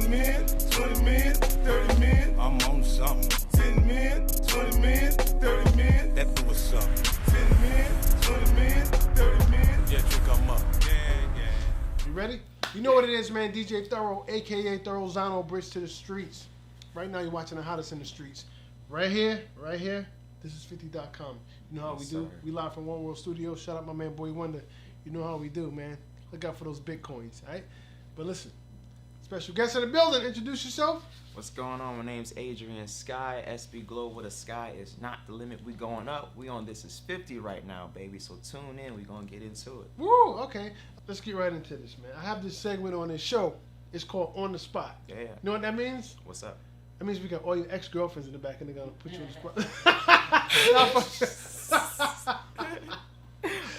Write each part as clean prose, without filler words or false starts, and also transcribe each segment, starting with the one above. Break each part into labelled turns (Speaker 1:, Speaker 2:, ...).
Speaker 1: 10 million, 20 million, 30 million. I'm on something. 10 million, 20 million, 30 million. That do what's up. 10 million, 20 million, 30 million. Yeah, drink 'em up. Yeah.
Speaker 2: You ready? You know what it is, man. DJ Thoro, a.k.a. Thoro Zano, Bridge to the Streets. Right now, you're watching the hottest in the streets. Right here. This is 50.com. You know how we do. We live from One World Studios. Shout out my man, Boy Wonder. You know how we do, man. Look out for those Bitcoins, all right? But listen, special guest in the building. Introduce yourself.
Speaker 3: What's going on? My name's Adrian Sky, SB Global. The sky is not the limit. We going up. We on This Is 50 right now, baby. So tune in. We gonna get into it.
Speaker 2: Woo, okay. Let's get right into this, man. I have this segment on this show. It's called On the Spot.
Speaker 3: Yeah.
Speaker 2: You know what that means?
Speaker 3: What's up?
Speaker 2: That means we got all your ex-girlfriends in the back and they're gonna put you on the spot.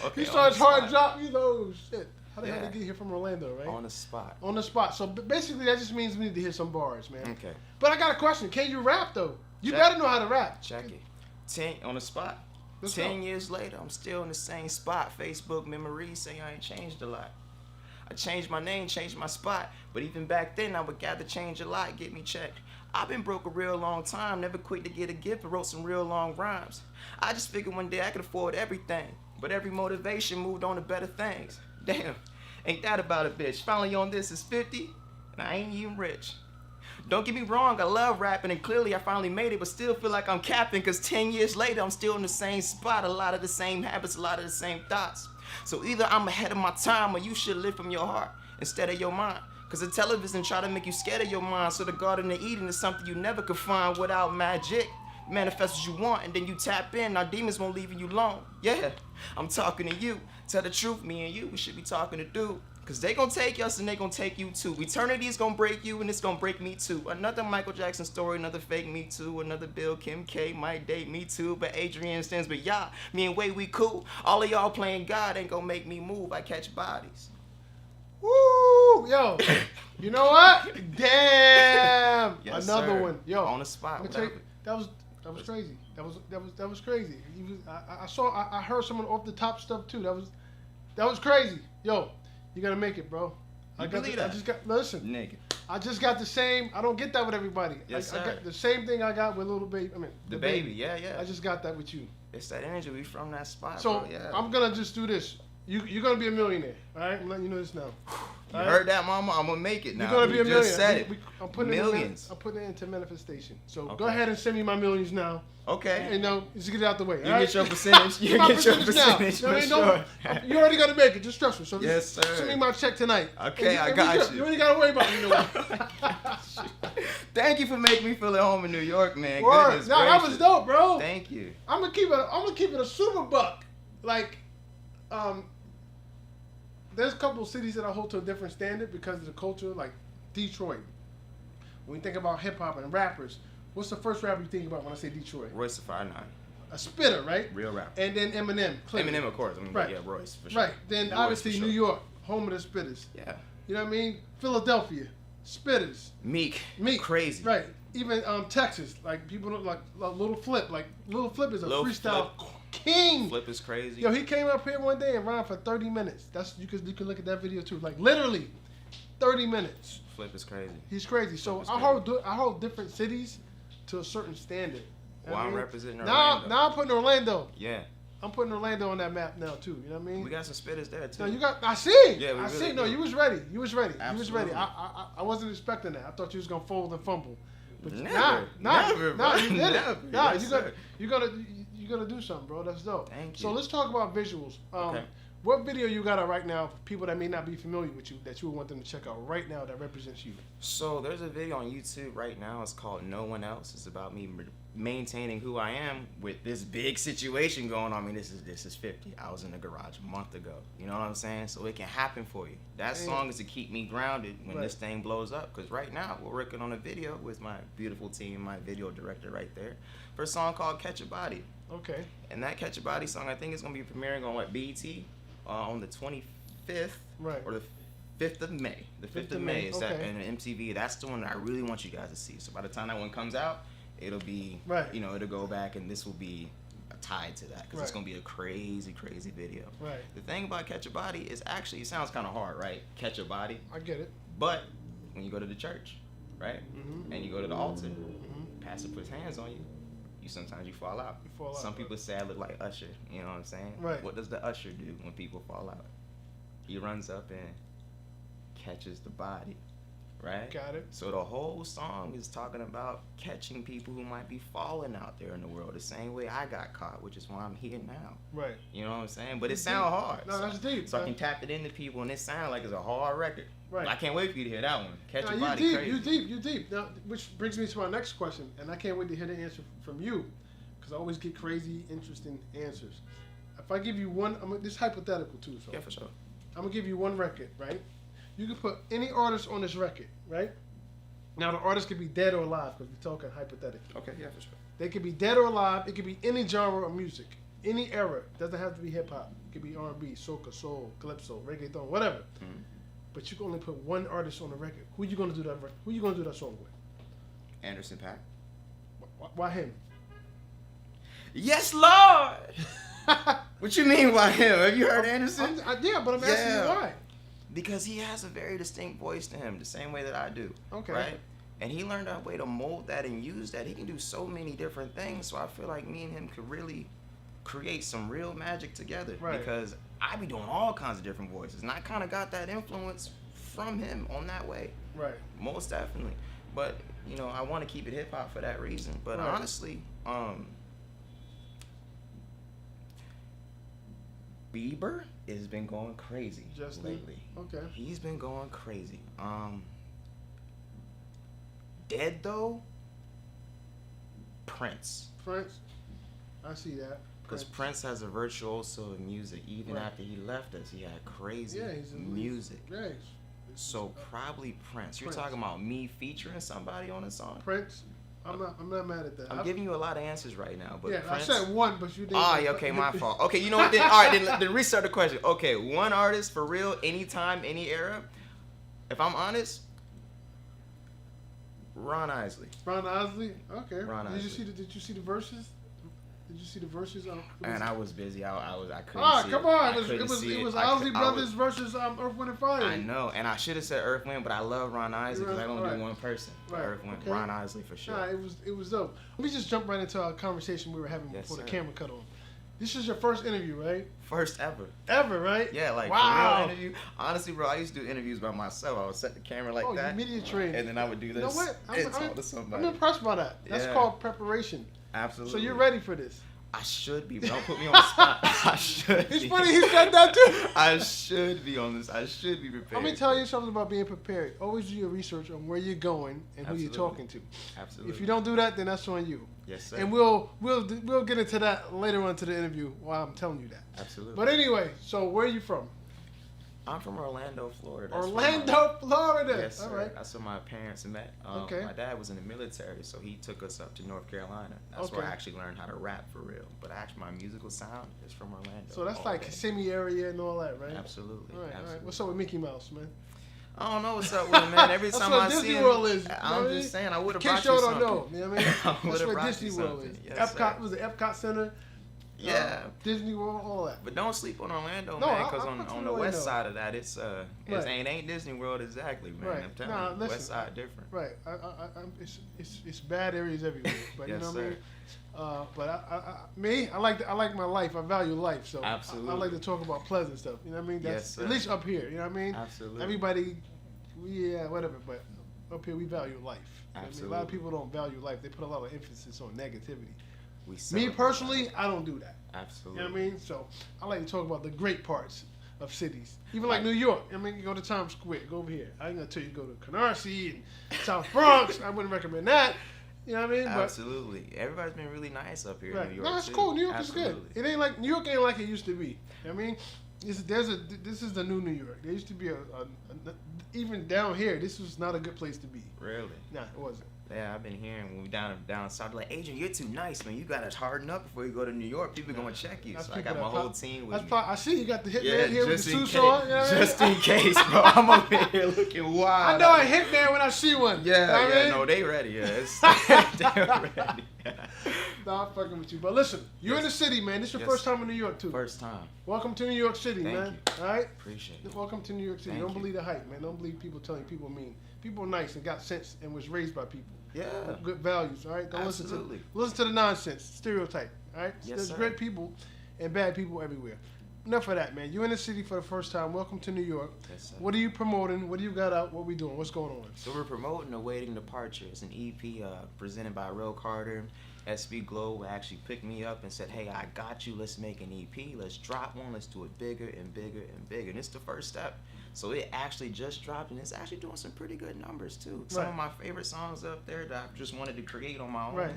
Speaker 3: Okay.
Speaker 2: He starts hard drop, you know, shit. How the hell did they get here from Orlando, right?
Speaker 3: On the spot.
Speaker 2: On the spot. So basically that just means we need to hear some bars, man.
Speaker 3: Okay.
Speaker 2: But I got a question. Can you rap though? You better know how to rap.
Speaker 3: Check it. 10 on the spot.
Speaker 2: Let's
Speaker 3: 10
Speaker 2: go.
Speaker 3: years later, I'm still in the same spot. Facebook memories say I ain't changed a lot. I changed my name, changed my spot. But even back then, I would gather change a lot, get me checked. I've been broke a real long time, never quick to get a gift, but wrote some real long rhymes. I just figured one day I could afford everything, but every motivation moved on to better things. Damn, ain't that about a bitch? Finally on This Is 50, and I ain't even rich. Don't get me wrong, I love rapping, and clearly I finally made it, but still feel like I'm capping, cause 10 years later, I'm still in the same spot, a lot of the same habits, a lot of the same thoughts. So either I'm ahead of my time, or you should live from your heart instead of your mind. Cause the television try to make you scared of your mind, so the Garden of Eden is something you never could find without magic. Manifest what you want, and then you tap in, now demons won't leave you alone. Yeah, I'm talking to you. Tell the truth, me and you, we should be talking to dude. Cause they gonna take us and they gonna take you too. Eternity's gonna break you and it's gonna break me too. Another Michael Jackson story, another fake me too. Another Bill Kim K might date me too. But Adrian stands, but y'all, me and Way we cool. All of y'all playing God ain't gonna make me move. I catch bodies.
Speaker 2: Woo! Yo, you know what? Damn!
Speaker 3: Yes,
Speaker 2: Another
Speaker 3: sir.
Speaker 2: one. Yo,
Speaker 3: On the spot.
Speaker 2: That was crazy. That was crazy. I heard some off the top stuff too. That was crazy. Yo, you gotta make it, bro. Listen.
Speaker 3: Nigga.
Speaker 2: I just got the same. I don't get that with everybody.
Speaker 3: Yes,
Speaker 2: I
Speaker 3: sir.
Speaker 2: got the same thing I got with Little Baby. I mean,
Speaker 3: DaBaby. Yeah.
Speaker 2: I just got that with you.
Speaker 3: It's that energy. We from that spot,
Speaker 2: So
Speaker 3: bro. Yeah.
Speaker 2: I'm gonna just do this. You're gonna be a millionaire. All right, I'm letting you know this now.
Speaker 3: You heard that, mama? I'm gonna make it now.
Speaker 2: You're gonna be a millionaire.
Speaker 3: Just said it.
Speaker 2: I'm putting
Speaker 3: Millions.
Speaker 2: I'm putting it into manifestation. So go
Speaker 3: Okay.
Speaker 2: ahead and send me my millions now.
Speaker 3: Okay.
Speaker 2: And just get it out the way.
Speaker 3: You
Speaker 2: all right?
Speaker 3: get your percentage. You
Speaker 2: My
Speaker 3: get your
Speaker 2: percentage now.
Speaker 3: percentage
Speaker 2: You know
Speaker 3: for
Speaker 2: what I
Speaker 3: sure.
Speaker 2: mean? You already gotta make it. Just trust me. So
Speaker 3: Yes, sir.
Speaker 2: Send me my check tonight.
Speaker 3: Okay,
Speaker 2: And
Speaker 3: I
Speaker 2: we
Speaker 3: got
Speaker 2: good.
Speaker 3: you.
Speaker 2: You ain't gotta worry about me. You know what?
Speaker 3: Thank you for making me feel at home in New York, man.
Speaker 2: Word.
Speaker 3: Goodness
Speaker 2: No, that
Speaker 3: gracious.
Speaker 2: was dope, bro.
Speaker 3: Thank you.
Speaker 2: I'm gonna keep it a super buck. Like, there's a couple of cities that I hold to a different standard because of the culture, like Detroit. When you think about hip hop and rappers, what's the first rapper you think about when I say Detroit?
Speaker 3: Royce the 5'9".
Speaker 2: A spitter, right?
Speaker 3: Real rap.
Speaker 2: And then Eminem. Clearly.
Speaker 3: Eminem, of course. I mean,
Speaker 2: Right.
Speaker 3: yeah, Royce, for sure.
Speaker 2: Right. Then
Speaker 3: Royce,
Speaker 2: obviously
Speaker 3: for sure.
Speaker 2: New York, home of the spitters.
Speaker 3: Yeah.
Speaker 2: You know what I mean? Philadelphia, spitters.
Speaker 3: Meek.
Speaker 2: Meek.
Speaker 3: Crazy.
Speaker 2: Right. Even Texas, like people don't like Little Flip. Like Little Flip is a
Speaker 3: Lil
Speaker 2: freestyle
Speaker 3: Flip.
Speaker 2: king.
Speaker 3: Flip is crazy.
Speaker 2: Yo, he came up here one day and rhymed for 30 minutes. You can look at that video too. Like literally 30 minutes.
Speaker 3: Flip is crazy.
Speaker 2: He's crazy. So
Speaker 3: Flip is
Speaker 2: I hold different cities to a certain standard. You know
Speaker 3: Well,
Speaker 2: what I
Speaker 3: I'm
Speaker 2: mean?
Speaker 3: representing Orlando.
Speaker 2: Now I'm putting Orlando.
Speaker 3: Yeah.
Speaker 2: I'm putting Orlando on that map now too. You know what I mean?
Speaker 3: We got some spitters there, too.
Speaker 2: No, I see.
Speaker 3: Yeah, we
Speaker 2: I
Speaker 3: really
Speaker 2: see. No,
Speaker 3: do.
Speaker 2: you was ready. You was ready.
Speaker 3: Absolutely.
Speaker 2: I wasn't expecting that. I thought you was gonna fold and fumble. But
Speaker 3: Never,
Speaker 2: you did
Speaker 3: never.
Speaker 2: it. Nah,
Speaker 3: Yes,
Speaker 2: you're gonna do something, bro. That's dope.
Speaker 3: Thank you.
Speaker 2: So let's talk about visuals.
Speaker 3: Okay.
Speaker 2: What video you got out right now for people that may not be familiar with you that you would want them to check out right now that represents you?
Speaker 3: So there's a video on YouTube right now. It's called No One Else. It's about me maintaining who I am with this big situation going on. I mean, this is 50. I was in the garage a month ago. You know what I'm saying? So it can happen for you. That
Speaker 2: Damn.
Speaker 3: song is to keep me grounded when
Speaker 2: Right.
Speaker 3: this thing blows up. Because right now we're working on a video with my beautiful team, my video director right there, for a song called Catch a Body.
Speaker 2: Okay.
Speaker 3: And that Catch a Body song, I think is going to be premiering on BET on the 25th
Speaker 2: Right.
Speaker 3: or the 5th of May. The 5th of May is that,
Speaker 2: okay.
Speaker 3: and MTV. That's the one that I really want you guys to see. So by the time that one comes out, it'll be,
Speaker 2: Right.
Speaker 3: you know, it'll go back, and this will be tied to that because it's
Speaker 2: Right.
Speaker 3: gonna be a crazy, crazy video.
Speaker 2: Right.
Speaker 3: The thing about Catch a Body is actually it sounds kind of hard, right? Catch a body,
Speaker 2: I get it.
Speaker 3: but when you go to the church, right? And you go to the altar, pastor puts hands on you. Sometimes you fall out. Some people say I look like Usher. You know what I'm saying?
Speaker 2: Right.
Speaker 3: What does the Usher do when people fall out? He runs up and catches the body. Right?
Speaker 2: Got it.
Speaker 3: So the whole song is talking about catching people who might be falling out there in the world the same way I got caught, which is why I'm here now.
Speaker 2: Right.
Speaker 3: You know what I'm saying? But it sounds hard.
Speaker 2: No, that's deep.
Speaker 3: So I can tap it into people, and it sounds like it's a hard record.
Speaker 2: Right.
Speaker 3: I can't wait for you to hear that one. Catch
Speaker 2: now,
Speaker 3: Your Body Crazy.
Speaker 2: You deep. Now, which brings me to my next question, and I can't wait to hear the answer from you, because I always get crazy, interesting answers. If I give you one, this is hypothetical too. So
Speaker 3: Yeah, for sure.
Speaker 2: I'm gonna give you one record, right? You can put any artist on this record, right? Now the artist could be dead or alive, because we're talking hypothetically.
Speaker 3: Okay, yeah, for sure.
Speaker 2: They could be dead or alive. It could be any genre of music, any era. It doesn't have to be hip hop. It could be R&B, soca, soul, calypso, reggaeton, whatever. But you can only put one artist on the record. Who you gonna do that? Who you gonna do that song with?
Speaker 3: Anderson .Paak.
Speaker 2: Why him?
Speaker 3: Yes, Lord. What you mean by him? Have you heard Anderson?
Speaker 2: Yeah, but I'm asking you why.
Speaker 3: Because he has a very distinct voice to him, the same way that I do.
Speaker 2: Okay.
Speaker 3: Right? And he learned a way to mold that and use that. He can do so many different things. So I feel like me and him could really create some real magic together.
Speaker 2: Right.
Speaker 3: Because I be doing all kinds of different voices. And I kind of got that influence from him on that way.
Speaker 2: Right.
Speaker 3: Most definitely. But, you know, I want to keep it hip hop for that reason. But
Speaker 2: Right.
Speaker 3: honestly, Bieber has been going crazy lately.
Speaker 2: Okay.
Speaker 3: He's been going crazy. Dead though, Prince.
Speaker 2: I see that.
Speaker 3: Because Prince has a virtuoso of music. Even
Speaker 2: Right.
Speaker 3: after he left us, he had crazy
Speaker 2: He's
Speaker 3: music.
Speaker 2: Yeah.
Speaker 3: So probably Prince. You're
Speaker 2: Prince.
Speaker 3: talking about me featuring somebody on a song?
Speaker 2: Prince. I'm not mad at that.
Speaker 3: I'm giving you a lot of answers right now, but
Speaker 2: yeah,
Speaker 3: Prince,
Speaker 2: I said one, but you didn't.
Speaker 3: yeah, okay, my fault. Okay, you know what? Then, all right, then restart the question. Okay, one artist for real, anytime, any era. If I'm honest, Ron Isley.
Speaker 2: Ron Isley. Okay.
Speaker 3: Ron
Speaker 2: Did you
Speaker 3: Isley.
Speaker 2: Did you see the verses? Did you see the verses?
Speaker 3: And I was busy. I couldn't see
Speaker 2: come
Speaker 3: it.
Speaker 2: on!
Speaker 3: I
Speaker 2: It
Speaker 3: couldn't
Speaker 2: was
Speaker 3: see
Speaker 2: Isley Brothers versus Earth, Wind and Fire.
Speaker 3: I know, and I should have said Earth, Wind, but I love Ron Isley because I don't
Speaker 2: Right.
Speaker 3: do one person.
Speaker 2: Right.
Speaker 3: Earth, Wind,
Speaker 2: Okay.
Speaker 3: Ron Isley for sure.
Speaker 2: Nah, it was dope. Let me just jump right into our conversation we were having
Speaker 3: Yes,
Speaker 2: before the
Speaker 3: sir.
Speaker 2: camera cut on. This is your first interview, right?
Speaker 3: First ever.
Speaker 2: Ever, right?
Speaker 3: Yeah, like
Speaker 2: wow.
Speaker 3: for real interview. Honestly, bro, I used to do interviews by myself. I would set the camera like
Speaker 2: Oh,
Speaker 3: that.
Speaker 2: you media trained.
Speaker 3: And then I would do this
Speaker 2: You know what?
Speaker 3: and talk to somebody.
Speaker 2: I'm impressed by that. That's
Speaker 3: Yeah.
Speaker 2: called preparation.
Speaker 3: Absolutely.
Speaker 2: So you're ready for this.
Speaker 3: I should be, but don't put me on the spot. I should
Speaker 2: It's
Speaker 3: be.
Speaker 2: funny he said that too.
Speaker 3: I should be on this. I should be prepared.
Speaker 2: Let me tell you something about being prepared. Always do your research on where you're going and who you're
Speaker 3: Absolutely.
Speaker 2: talking to.
Speaker 3: Absolutely.
Speaker 2: If you don't do that, then that's on you.
Speaker 3: Yes, sir.
Speaker 2: And we'll get into that later on to the interview while I'm telling you that.
Speaker 3: Absolutely.
Speaker 2: But anyway, so where are you from?
Speaker 3: I'm from Orlando, Florida. That's where
Speaker 2: Orlando, Florida.
Speaker 3: Yes, sir.
Speaker 2: All right.
Speaker 3: That's where my parents met.
Speaker 2: Okay.
Speaker 3: My dad was in the military, so he took us up to North Carolina. That's where I
Speaker 2: Okay.
Speaker 3: actually learned how to rap for real. But actually, my musical sound is from Orlando.
Speaker 2: So that's
Speaker 3: all
Speaker 2: like
Speaker 3: day.
Speaker 2: Kissimmee area and all that, right?
Speaker 3: Absolutely.
Speaker 2: All right, all
Speaker 3: Absolutely.
Speaker 2: right. What's up with Mickey Mouse, man?
Speaker 3: I don't know what's up with him, man. Every
Speaker 2: That's
Speaker 3: time
Speaker 2: what
Speaker 3: I
Speaker 2: Disney
Speaker 3: see him,
Speaker 2: World is, you know
Speaker 3: I'm
Speaker 2: what I
Speaker 3: just
Speaker 2: mean?
Speaker 3: saying, I would have
Speaker 2: In
Speaker 3: brought
Speaker 2: case
Speaker 3: you
Speaker 2: y'all
Speaker 3: something.
Speaker 2: don't know, you know what I mean?
Speaker 3: I
Speaker 2: That's
Speaker 3: would've
Speaker 2: where
Speaker 3: brought
Speaker 2: Disney
Speaker 3: you
Speaker 2: World
Speaker 3: something.
Speaker 2: is.
Speaker 3: Yes,
Speaker 2: Epcot
Speaker 3: sir.
Speaker 2: was the Epcot Center.
Speaker 3: Yeah.
Speaker 2: Disney World, all that.
Speaker 3: But don't sleep on Orlando,
Speaker 2: No,
Speaker 3: man,
Speaker 2: I-
Speaker 3: because
Speaker 2: I'm not
Speaker 3: on the
Speaker 2: really
Speaker 3: west
Speaker 2: know.
Speaker 3: side of that, it
Speaker 2: Right.
Speaker 3: ain't Disney World exactly, man.
Speaker 2: Right.
Speaker 3: I'm telling
Speaker 2: Nah,
Speaker 3: you,
Speaker 2: listen,
Speaker 3: west side different.
Speaker 2: Right. It's bad areas everywhere. But
Speaker 3: Yes,
Speaker 2: you know what I
Speaker 3: sir.
Speaker 2: mean? But I like my life. I value life. So
Speaker 3: Absolutely.
Speaker 2: I like to talk about pleasant stuff. You know what I mean? That's
Speaker 3: Yes, sir.
Speaker 2: at least up here. You know what I mean?
Speaker 3: Absolutely.
Speaker 2: Everybody, whatever. But up here we value life. You know what I mean? A lot of
Speaker 3: Absolutely.
Speaker 2: people don't value life. They put a lot of emphasis on negativity.
Speaker 3: We
Speaker 2: Me
Speaker 3: celebrate
Speaker 2: personally,
Speaker 3: life.
Speaker 2: I don't do that.
Speaker 3: Absolutely.
Speaker 2: You know what I mean? So I like to talk about the great parts of cities. Even like New York. I mean, you go to Times Square, go over here. I ain't gonna tell you to go to Canarsie and South Bronx. I wouldn't recommend that. You know what I mean? But
Speaker 3: Absolutely. Everybody's been really nice up here in
Speaker 2: right.
Speaker 3: New York.
Speaker 2: No, it's
Speaker 3: too.
Speaker 2: cool. New York
Speaker 3: Absolutely.
Speaker 2: is good. It ain't like New York ain't like it used to be. You know what I mean? This is the new New York. There used to be even down here, this was not a good place to be.
Speaker 3: Really?
Speaker 2: Nah, it wasn't.
Speaker 3: Yeah, I've been hearing when we down south, like, Adrian, you're too nice, man. You gotta harden up before you go to New York. People gonna check you.
Speaker 2: That's
Speaker 3: So I
Speaker 2: people
Speaker 3: got my
Speaker 2: that
Speaker 3: whole team with me.
Speaker 2: I see you got the hitman
Speaker 3: Yeah,
Speaker 2: here with
Speaker 3: just
Speaker 2: the
Speaker 3: in
Speaker 2: suits
Speaker 3: case.
Speaker 2: on. You know what I mean?
Speaker 3: Just in case, bro. I'm over here looking wild.
Speaker 2: I know a hitman when I see one.
Speaker 3: Yeah,
Speaker 2: You know what I mean?
Speaker 3: no, they ready. Yeah, they're ready.
Speaker 2: Nah, I'm fucking with you. But listen, you're in the city, man. This is your
Speaker 3: Yes.
Speaker 2: first time in New York, too.
Speaker 3: First time.
Speaker 2: Welcome to New York City,
Speaker 3: Thank
Speaker 2: man.
Speaker 3: you.
Speaker 2: All right?
Speaker 3: Appreciate it.
Speaker 2: Welcome to New York City.
Speaker 3: Thank
Speaker 2: Don't
Speaker 3: you.
Speaker 2: believe the hype, man. Don't believe people telling you people mean. People nice and got sense and was raised by people.
Speaker 3: Yeah.
Speaker 2: Good values, all right? Don't
Speaker 3: Absolutely.
Speaker 2: listen to the nonsense, stereotype, all right?
Speaker 3: Yes,
Speaker 2: There's
Speaker 3: sir.
Speaker 2: great people and bad people everywhere. Enough of that, man. You're in the city for the first time. Welcome to New York.
Speaker 3: Yes, sir.
Speaker 2: What are you promoting? What do you got out? What we doing? What's going on?
Speaker 3: So we're promoting Awaiting Departure. It's an EP presented by Real Carter. SB Glow actually picked me up and said, hey, I got you. Let's make an EP. Let's drop one. Let's do it bigger and bigger and bigger. And it's the first step. So it actually just dropped, and it's actually doing some pretty good numbers, too. Some of my favorite songs up there that I just wanted to create on my own.
Speaker 2: Right.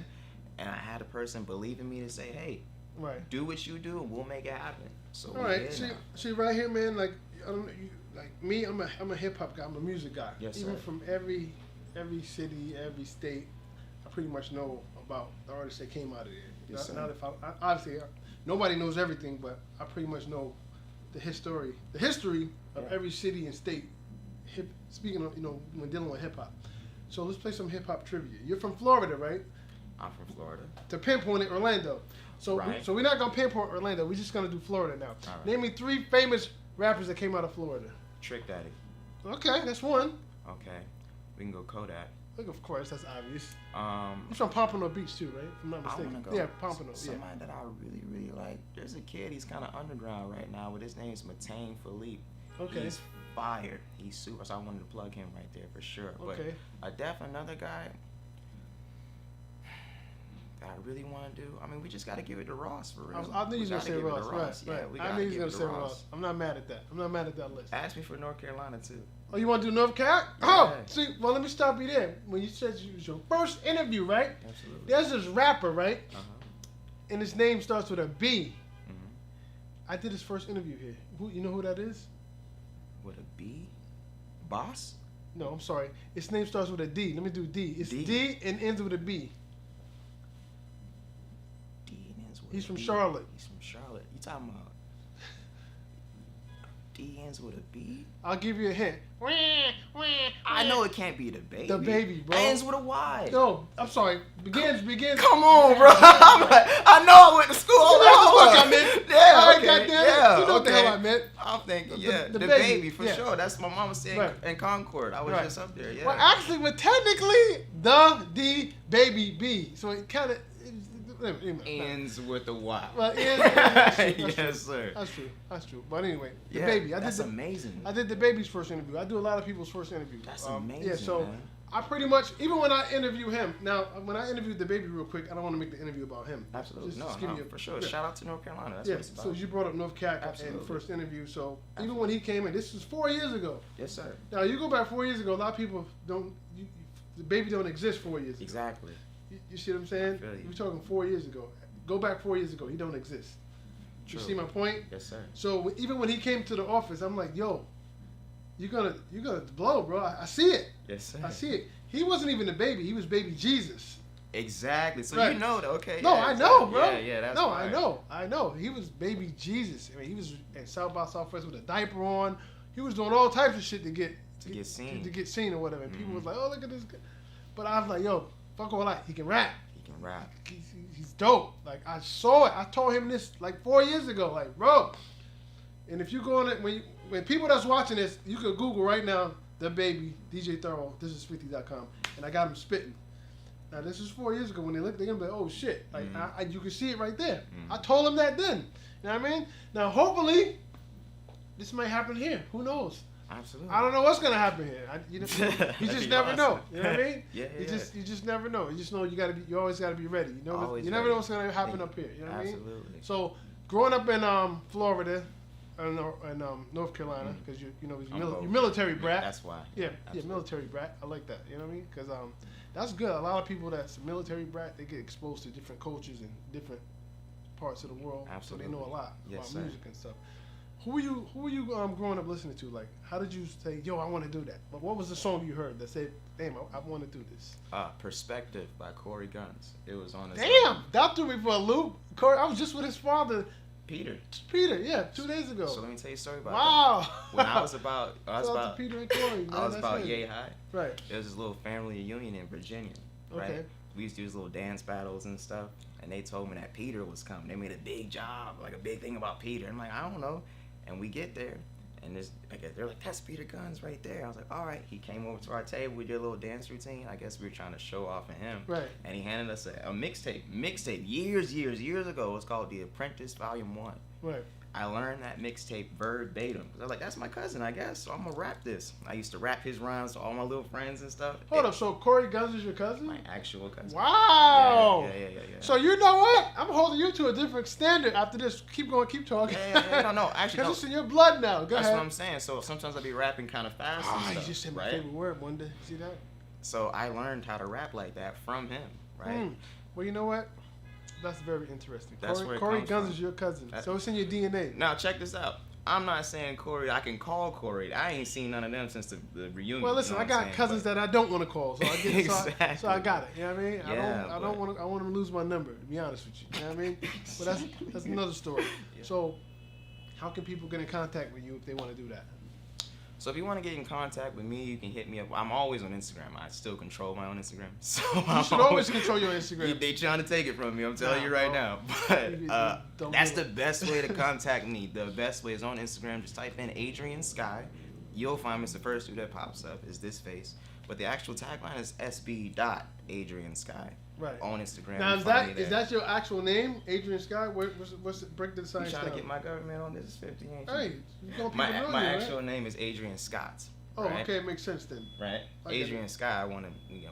Speaker 3: And I had a person believe in me to say, hey,
Speaker 2: Right.
Speaker 3: do what you do, and we'll make it happen. So
Speaker 2: All right. See, right here, man. Like, I don't know, like me. I'm a hip hop guy. I'm a music guy.
Speaker 3: Yes,
Speaker 2: Even
Speaker 3: sir.
Speaker 2: from every city, every state, I pretty much know about the artists that came out of there.
Speaker 3: Yes, sir.
Speaker 2: Not if obviously nobody knows everything, but I pretty much know the history of every city and state. Speaking of, when dealing with hip hop. So let's play some hip hop trivia. You're from Florida, right?
Speaker 3: I'm from Florida.
Speaker 2: To pinpoint it, Orlando. So
Speaker 3: Right.
Speaker 2: so we're not gonna pinpoint Orlando. We're just gonna do Florida now.
Speaker 3: All right.
Speaker 2: Name me 3 famous rappers that came out of Florida.
Speaker 3: Trick Daddy.
Speaker 2: Okay, that's one.
Speaker 3: Okay. We can go Kodak.
Speaker 2: Look, of course, that's obvious.
Speaker 3: Um,
Speaker 2: He's from Pompano Beach too, right? If I'm not
Speaker 3: I
Speaker 2: mistaken.
Speaker 3: want to go.
Speaker 2: Yeah, Pompano. Yeah.
Speaker 3: Somebody that I really, really like. There's a kid. He's kind of underground right now, but his name's Matane Philippe.
Speaker 2: Okay.
Speaker 3: He's fire. He's super. So I wanted to plug him right there for sure.
Speaker 2: Okay.
Speaker 3: But another guy that I really want to do. I mean, we just got to give it to Ross for real.
Speaker 2: I knew you was gonna say Ross. Right,
Speaker 3: Yeah,
Speaker 2: right.
Speaker 3: we
Speaker 2: I
Speaker 3: gotta
Speaker 2: knew you was
Speaker 3: give
Speaker 2: gonna
Speaker 3: it to
Speaker 2: say
Speaker 3: Ross.
Speaker 2: Ross. I'm not mad at that. I'm not mad at that list.
Speaker 3: Ask me for North Carolina too.
Speaker 2: Oh, you want to do North Carolina? Oh,
Speaker 3: Yeah.
Speaker 2: see, well, let me stop you there. When you said it was your first interview, right?
Speaker 3: Absolutely.
Speaker 2: There's this rapper, right?
Speaker 3: Uh-huh.
Speaker 2: And his name starts with a B.
Speaker 3: Mhm.
Speaker 2: I did his first interview here. You know who that is?
Speaker 3: With a B? Boss?
Speaker 2: No, I'm sorry. His name starts with a D. Let me do D. It's
Speaker 3: D?
Speaker 2: D and ends with a B.
Speaker 3: D and ends with
Speaker 2: He's
Speaker 3: a
Speaker 2: from
Speaker 3: B.
Speaker 2: Charlotte.
Speaker 3: He's from Charlotte. You talking about D ends with a B?
Speaker 2: I'll give you a hint.
Speaker 3: I know it can't be DaBaby.
Speaker 2: DaBaby, bro.
Speaker 3: Ends with a Y.
Speaker 2: No, I'm sorry. Begins.
Speaker 3: Come on, bro. I'm like, I know I went to school.
Speaker 2: You know what the fuck I meant.
Speaker 3: Yeah,
Speaker 2: All right,
Speaker 3: okay.
Speaker 2: goddamn it.
Speaker 3: Yeah,
Speaker 2: You know what the
Speaker 3: okay.
Speaker 2: hell I meant.
Speaker 3: I'm thinking,
Speaker 2: The-
Speaker 3: yeah,
Speaker 2: the
Speaker 3: the
Speaker 2: baby,
Speaker 3: baby for
Speaker 2: yeah.
Speaker 3: sure. That's what my mama said
Speaker 2: Right.
Speaker 3: in Concord. I was
Speaker 2: Right.
Speaker 3: just up there. Yeah.
Speaker 2: Well, actually, but technically, DaBaby B. So it kind of
Speaker 3: Ends with a Y.
Speaker 2: Well, that's true.
Speaker 3: Yes, sir.
Speaker 2: That's true. That's true. But anyway,
Speaker 3: Yeah,
Speaker 2: DaBaby.
Speaker 3: that's amazing.
Speaker 2: I did DaBaby's first interview. I do a lot of people's first interviews.
Speaker 3: That's amazing,
Speaker 2: Yeah, so
Speaker 3: man.
Speaker 2: I pretty much, even when I interview him, now when I interviewed DaBaby real quick, I don't want to make the interview about him.
Speaker 3: Absolutely.
Speaker 2: Just give you a-
Speaker 3: For sure.
Speaker 2: yeah.
Speaker 3: Shout out to North Carolina. That's
Speaker 2: Yeah,
Speaker 3: what it's about.
Speaker 2: so you brought up North Carolina in the
Speaker 3: Absolutely.
Speaker 2: first interview. So even when he came in, this was 4 years ago.
Speaker 3: Yes, sir.
Speaker 2: Now you go back 4 years ago, a lot of people don't. DaBaby don't exist 4 years ago.
Speaker 3: Exactly.
Speaker 2: You see what I'm saying?
Speaker 3: I feel you.
Speaker 2: We're talking 4 years ago. Go back 4 years ago, he don't exist. You
Speaker 3: True.
Speaker 2: see my point?
Speaker 3: Yes, sir.
Speaker 2: So even when he came to the office, I'm like, yo, you're gonna blow, bro. I see it.
Speaker 3: Yes, sir.
Speaker 2: I see it. He wasn't even the baby. He was baby Jesus.
Speaker 3: Exactly. So
Speaker 2: Right.
Speaker 3: you know that, okay?
Speaker 2: No,
Speaker 3: yeah,
Speaker 2: I know,
Speaker 3: exactly.
Speaker 2: bro.
Speaker 3: Yeah, that's
Speaker 2: no,
Speaker 3: fire.
Speaker 2: I know. He was baby Jesus. I mean, he was at South by Southwest with a diaper on. He was doing all types of shit to get
Speaker 3: seen.
Speaker 2: to get seen or whatever. And people was like, oh, look at this guy. But I was like, yo, fuck all that. He can rap.
Speaker 3: He can rap.
Speaker 2: He's dope. Like, I saw it. I told him this like 4 years ago. Like, bro. And if you go on it, when people that's watching this, you could Google right now, DaBaby, DJ Thoro, this is 50's.com, and I got him spitting. Now, this is 4 years ago. When they look, they're going to be like, oh, shit. Like, you can see it right there. I told him that then. You know what I mean? Now, hopefully, this might happen here. Who knows?
Speaker 3: Absolutely.
Speaker 2: I don't know what's going to happen here. You just
Speaker 3: That'd
Speaker 2: never
Speaker 3: be
Speaker 2: know.
Speaker 3: awesome.
Speaker 2: You know what I mean?
Speaker 3: Yeah.
Speaker 2: You just never know. You just know you always got to be ready. You know,
Speaker 3: Always
Speaker 2: you never
Speaker 3: ready.
Speaker 2: know what's going to happen up here. You know what I mean?
Speaker 3: Absolutely.
Speaker 2: So, growing up in Florida and North Carolina, because you're military brat.
Speaker 3: That's why.
Speaker 2: Yeah,
Speaker 3: Absolutely.
Speaker 2: military brat. I like that. You know what I mean? Because that's good. A lot of people that's military brat, they get exposed to different cultures and different parts of the world,
Speaker 3: Absolutely.
Speaker 2: so they know a lot
Speaker 3: Yes,
Speaker 2: about
Speaker 3: sir.
Speaker 2: music and stuff. Who were you growing up listening to? Like, how did you say, yo, I want to do that? But what was the song you heard that said, damn, I want to do this?
Speaker 3: Perspective by Corey Guns. It was on his
Speaker 2: Damn, that threw me for a loop. Corey, I was just with his father,
Speaker 3: Peter.
Speaker 2: yeah, 2 days ago.
Speaker 3: So let me tell you a story about
Speaker 2: Wow.
Speaker 3: that. When I was about
Speaker 2: Shout out to Peter and Corey, man.
Speaker 3: I was
Speaker 2: That's
Speaker 3: about
Speaker 2: it.
Speaker 3: yay high.
Speaker 2: Right.
Speaker 3: There was this little family reunion in Virginia, right?
Speaker 2: Okay.
Speaker 3: We used to do these little dance battles and stuff, and they told me that Peter was coming. They made a big job, like a big thing about Peter. I'm like, I don't know. And we get there, And they're like, that's Peter Guns right there. I was like, all right. He came over to our table. We did a little dance routine. I guess we were trying to show off of him.
Speaker 2: Right.
Speaker 3: And he handed us a mixtape years ago. It's called The Apprentice Volume 1.
Speaker 2: Right.
Speaker 3: I learned that mixtape verbatim. I was like, that's my cousin, I guess. So I'm going to rap this. I used to rap his rhymes to all my little friends and stuff.
Speaker 2: Hold up. So Corey Guns is your cousin?
Speaker 3: My actual cousin.
Speaker 2: Wow.
Speaker 3: Yeah.
Speaker 2: So you know what? I'm holding you to a different standard after this. Keep going. Keep talking.
Speaker 3: Yeah. No, actually,
Speaker 2: Because it's in your blood now. Go
Speaker 3: That's
Speaker 2: ahead.
Speaker 3: what I'm saying. So sometimes I be rapping kind of fast and stuff,
Speaker 2: you just said my
Speaker 3: right?
Speaker 2: favorite word one day. See that?
Speaker 3: So I learned how to rap like that from him, right?
Speaker 2: Well, you know what? That's very interesting.
Speaker 3: That's where it
Speaker 2: Corey
Speaker 3: comes
Speaker 2: Guns
Speaker 3: from.
Speaker 2: is your cousin. So it's in your DNA.
Speaker 3: Now, check this out. I'm not saying Corey. I can call Corey. I ain't seen none of them since the reunion.
Speaker 2: Well, listen,
Speaker 3: you know
Speaker 2: I got
Speaker 3: what I'm saying?
Speaker 2: cousins that I don't want to call, so I get
Speaker 3: Exactly.
Speaker 2: so I got it. You know what I mean?
Speaker 3: Yeah,
Speaker 2: I don't want to lose my number. To be honest with you, you know what I mean? But that's another story.
Speaker 3: Yeah.
Speaker 2: So, how can people get in contact with you if they want to do that?
Speaker 3: So if you want to get in contact with me, you can hit me up. I'm always on Instagram. I still control my own Instagram. So
Speaker 2: You should always control your Instagram.
Speaker 3: They trying to take it from me. I'm telling you right now. But that's the best way to contact me. The best way is on Instagram. Just type in Adrian Sky. You'll find me. It's the first two that pops up is this face. But the actual tagline is sb.adriansky.
Speaker 2: Right.
Speaker 3: On Instagram.
Speaker 2: Now is that your actual name, Adrian Sky? What's it? Break the
Speaker 3: You
Speaker 2: science
Speaker 3: trying to
Speaker 2: down.
Speaker 3: get my government on this? Is 50, ain't you?
Speaker 2: Hey, you gonna
Speaker 3: My
Speaker 2: people know you,
Speaker 3: actual
Speaker 2: right?
Speaker 3: name is Adrian Scott.
Speaker 2: Oh,
Speaker 3: right?
Speaker 2: okay, it makes sense then.
Speaker 3: Right?
Speaker 2: I get
Speaker 3: Adrian
Speaker 2: it.
Speaker 3: Sky, I want to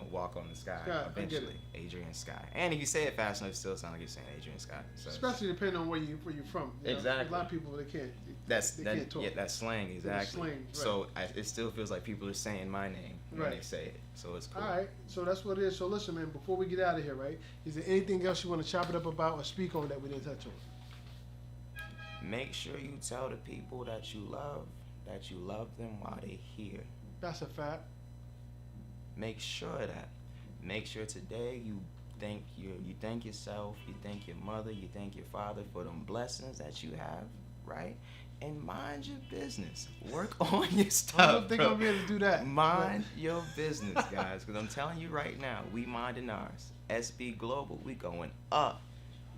Speaker 3: walk on the sky
Speaker 2: Sky, I get
Speaker 3: eventually. Adrian Sky. And if you say it fast enough, it still sounds like you're saying Adrian Sky. So
Speaker 2: Especially depending on where you're from. You know,
Speaker 3: Exactly.
Speaker 2: a lot of people they can't.
Speaker 3: that's
Speaker 2: can't talk.
Speaker 3: that's slang, exactly.
Speaker 2: slang, right.
Speaker 3: So it still feels like people are saying my name when
Speaker 2: Right.
Speaker 3: they say it. So it's cool.
Speaker 2: All right, so that's what it is. So listen, man. Before we get out of here, right? Is there anything else you want to chop it up about or speak on that we didn't touch on?
Speaker 3: Make sure you tell the people that you love them while they're here.
Speaker 2: That's a fact.
Speaker 3: Make sure that. Make sure today you thank yourself, you thank your mother, you thank your father for them blessings that you have, right? And mind your business. Work on your stuff.
Speaker 2: I don't think
Speaker 3: bro.
Speaker 2: I'll be able to do that.
Speaker 3: Mind your business, guys, because I'm telling you right now, we minding ours. SB Global, we going up.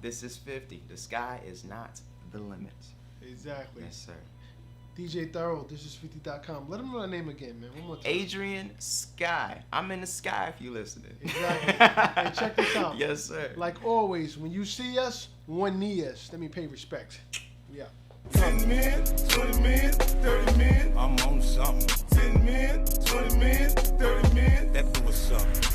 Speaker 3: This is 50. The sky is not the limit.
Speaker 2: Exactly.
Speaker 3: Yes, sir.
Speaker 2: DJ Thoro, this is 50.com. Let them know that name again, man. One more time.
Speaker 3: Adrian Sky. I'm in the sky if you listening.
Speaker 2: Exactly. Hey, check this out.
Speaker 3: Yes, sir.
Speaker 2: Like always, when you see us, one knee us. Let me pay respect. We out.
Speaker 1: 10 men, 20 men, 30 men. I'm on something. 10 men, 20 men, 30 men. That was something.